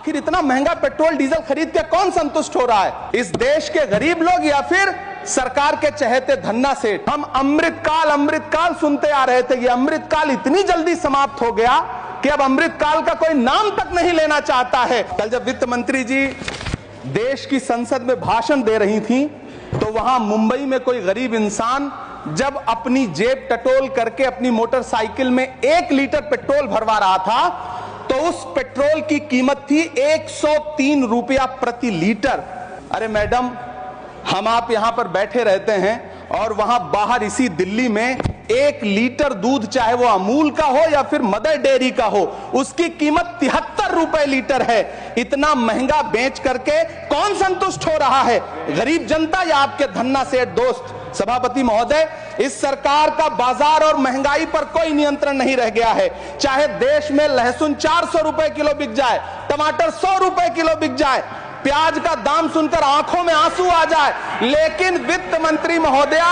आखिर इतना महंगा पेट्रोल डीजल खरीद के कौन संतुष्ट हो रहा है? इस देश के गरीब लोग या फिर सरकार के चहेते धन्ना सेठ? हम अमृतकाल सुनते आ रहे थे। ये अमृतकाल इतनी जल्दी समाप्त हो गया कि अब अमृतकाल का कोई नाम तक नहीं लेना चाहता है। कल जब वित्त मंत्री जी देश की संसद में भाषण दे रही थी तो वहां मुंबई में कोई गरीब इंसान जब अपनी जेब टटोल करके अपनी मोटरसाइकिल में 1 लीटर पेट्रोल भरवा रहा था तो उस पेट्रोल की कीमत थी 103 रुपया प्रति लीटर। अरे मैडम, हम आप यहां पर बैठे रहते हैं और वहां बाहर इसी दिल्ली में 1 लीटर दूध, चाहे वो अमूल का हो या फिर मदर डेयरी का हो, उसकी कीमत 73 रुपए लीटर है। इतना महंगा बेच करके कौन संतुष्ट हो रहा है? गरीब जनता या आपके धन्ना सेठ दोस्त? सभापति महोदय, इस सरकार का बाजार और महंगाई पर कोई नियंत्रण नहीं रह गया है। चाहे देश में लहसुन 400 रुपए किलो बिक जाए, टमाटर 100 रुपए किलो बिक जाए, प्याज का दाम सुनकर आंखों में आंसू आ जाए, लेकिन वित्त मंत्री महोदया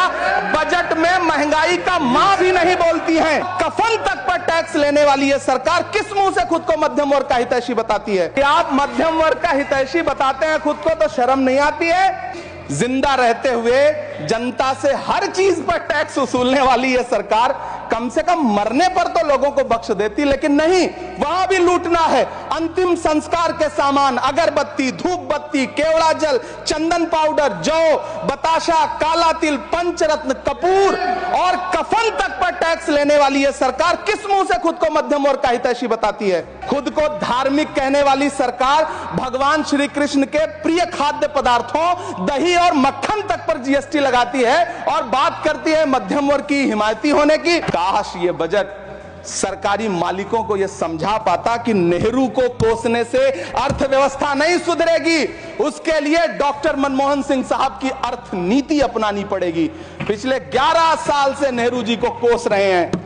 बजट में महंगाई का मां भी नहीं बोलती हैं। कफन तक पर टैक्स लेने वाली ये सरकार किस मुंह से खुद को मध्यम वर्ग का हितैषी बताती है? कि आप मध्यम वर्ग का हितैषी बताते हैं खुद को, तो शर्म नहीं आती है? जिंदा रहते हुए जनता से हर चीज पर टैक्स वसूलने वाली ये सरकार कम से कम मरने पर तो लोगों को बख्श देती, लेकिन नहीं, वहां भी लूटना है। अंतिम संस्कार के सामान, अगरबत्ती, धूप बत्ती, केवड़ा जल, चंदन पाउडर, जौ, बताशा, काला तिल, पंचरत्न, कपूर और कफन तक पर टैक्स लेने वाली ये सरकार किस मुंह से खुद को मध्यम वर्ग का हितैषी बताती है? खुद को धार्मिक कहने वाली सरकार भगवान श्री कृष्ण के प्रिय खाद्य पदार्थों दही और मक्खन तक पर जीएसटी लगाती है और बात करती है मध्यम वर्ग की हिमायती होने की। काश ये बजट सरकारी मालिकों को यह समझा पाता कि नेहरू को कोसने से अर्थव्यवस्था नहीं सुधरेगी, उसके लिए डॉक्टर मनमोहन सिंह साहब की अर्थ नीति अपनानी पड़ेगी। पिछले 11 साल से नेहरू जी को कोस रहे हैं।